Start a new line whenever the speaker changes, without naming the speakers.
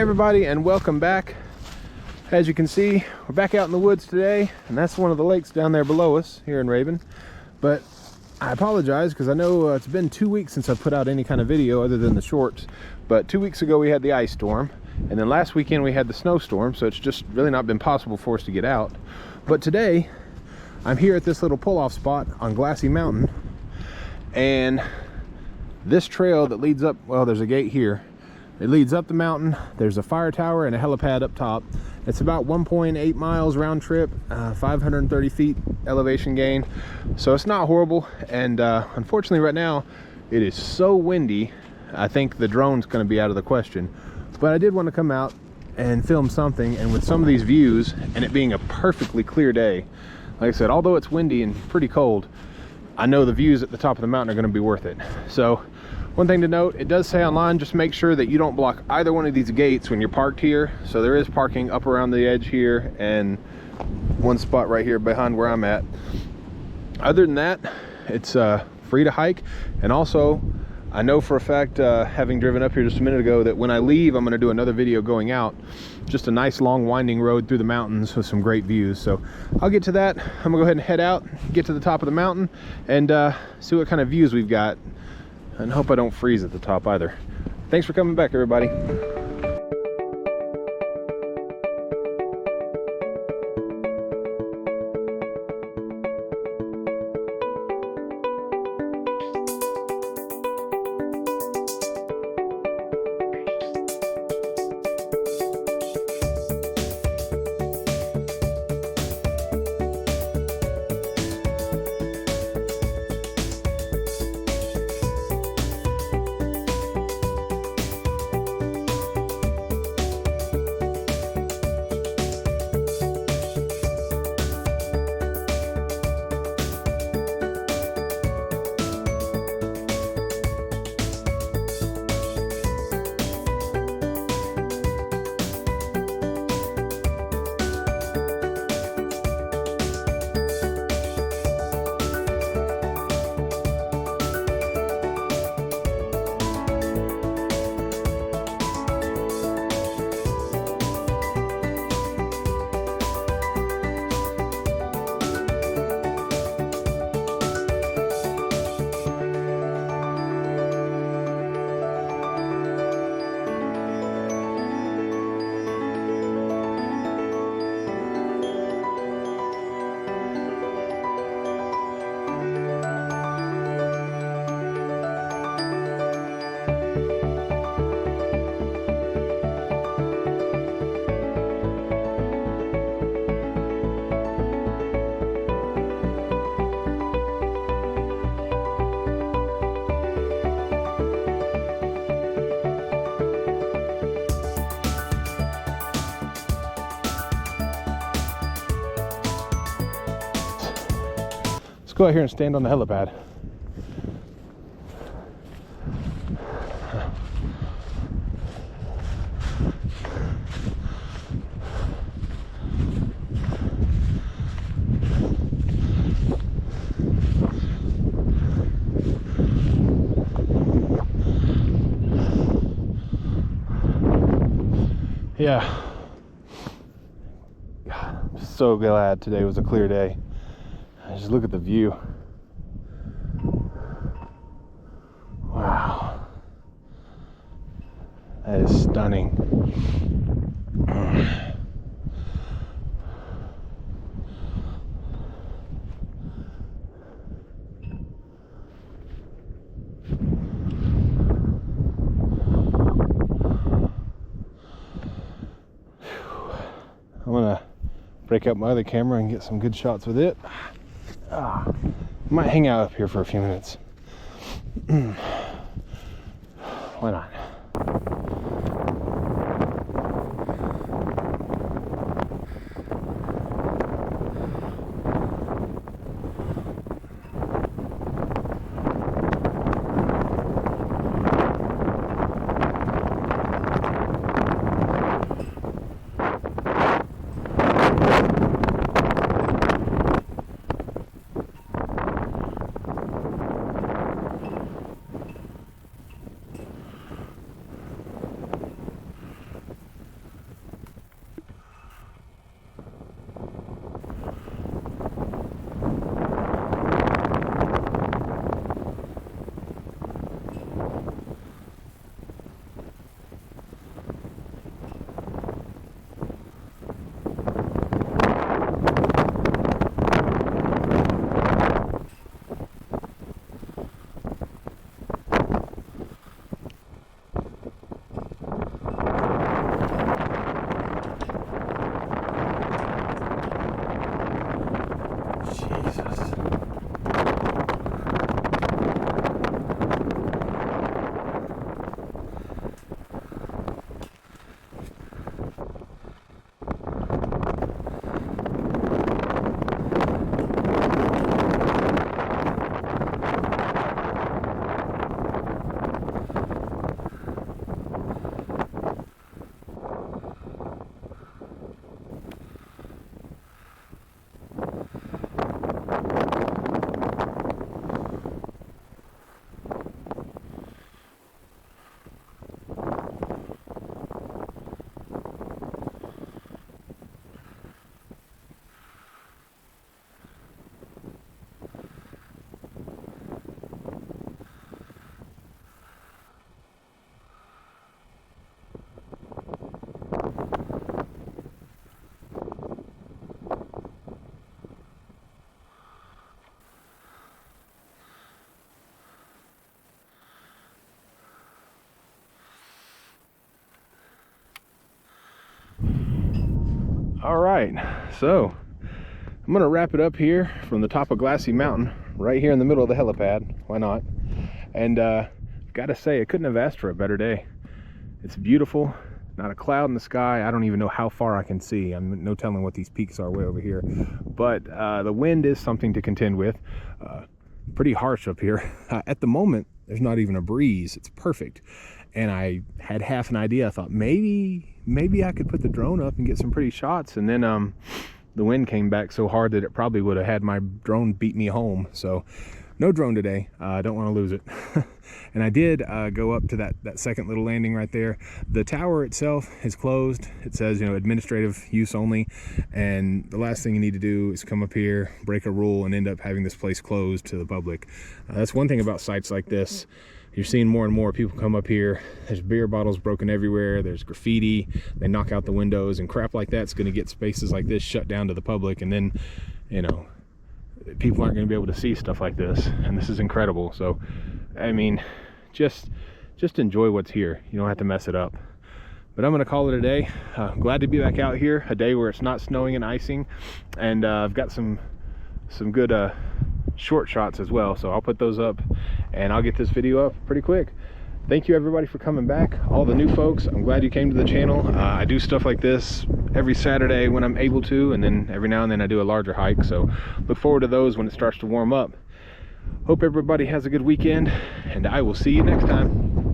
everybody, and welcome back. As you can see, we're back out in the woods today, and that's one of the lakes down there below us here in Rabun. But I apologize because I know it's been 2 weeks since I put out any kind of video other than the shorts. But 2 weeks ago we had the ice storm, and then last weekend we had the snowstorm, so it's just really not been possible for us to get out. But today I'm here at this little pull-off spot on Glassy Mountain, and this trail that leads up, well, there's a gate here. It leads up the mountain. There's a fire tower and a helipad up top. It's about 1.8 miles round trip, 530 feet elevation gain. So it's not horrible. And unfortunately right now, it is so windy, I think the drone's gonna be out of the question. But I did want to come out and film something, and with some of these views, and it being a perfectly clear day, like I said, although it's windy and pretty cold, I know the views at the top of the mountain are gonna be worth it. So one thing to note, it does say online, just make sure that you don't block either one of these gates when you're parked here. So there is parking up around the edge here and one spot right here behind where I'm at. Other than that, it's free to hike. And also, I know for a fact, having driven up here just a minute ago, that when I leave, I'm gonna do another video going out. Just a nice long winding road through the mountains with some great views. So I'll get to that. I'm gonna go ahead and head out, get to the top of the mountain, and see what kind of views we've got. And hope I don't freeze at the top either. Thanks for coming back, everybody. Let's go out here and stand on the helipad. Yeah, I'm so glad today was a clear day. Just look at the view. Wow, that is stunning. I'm gonna break out my other camera and get some good shots with it. Might hang out up here for a few minutes. Why not? All right, so I'm gonna wrap it up here from the top of Glassy Mountain, right here in the middle of the helipad. Why not? And gotta say, I couldn't have asked for a better day. It's beautiful, not a cloud in the sky. I don't even know how far I can see. I'm no telling what these peaks are way over here. But the wind is something to contend with. Pretty harsh up here. At the moment, there's not even a breeze. It's perfect. And I had half an idea. I thought maybe I could put the drone up and get some pretty shots. And then the wind came back so hard that it probably would have had my drone beat me home. So no drone today. I don't want to lose it. And I did go up to that second little landing right there. The tower itself is closed. It says, you know, administrative use only. And the last thing you need to do is come up here, break a rule, and end up having this place closed to the public. That's one thing about sites like this. You're seeing more and more people come up here. There's beer bottles broken everywhere. There's graffiti. They knock out the windows and crap like that's going to get spaces like this shut down to the public. And then, you know, people aren't going to be able to see stuff like this. And this is incredible. So, I mean, just enjoy what's here. You don't have to mess it up. But I'm going to call it a day. Glad to be back out here, a day where it's not snowing and icing. And I've got some good short shots as well, so I'll put those up and I'll get this video up pretty quick. Thank you everybody for coming back. All the new folks, I'm glad you came to the channel. I do stuff like this every Saturday when I'm able to, and then every now and then I do a larger hike, so look forward to those when it starts to warm up. Hope everybody has a good weekend, and I will see you next time.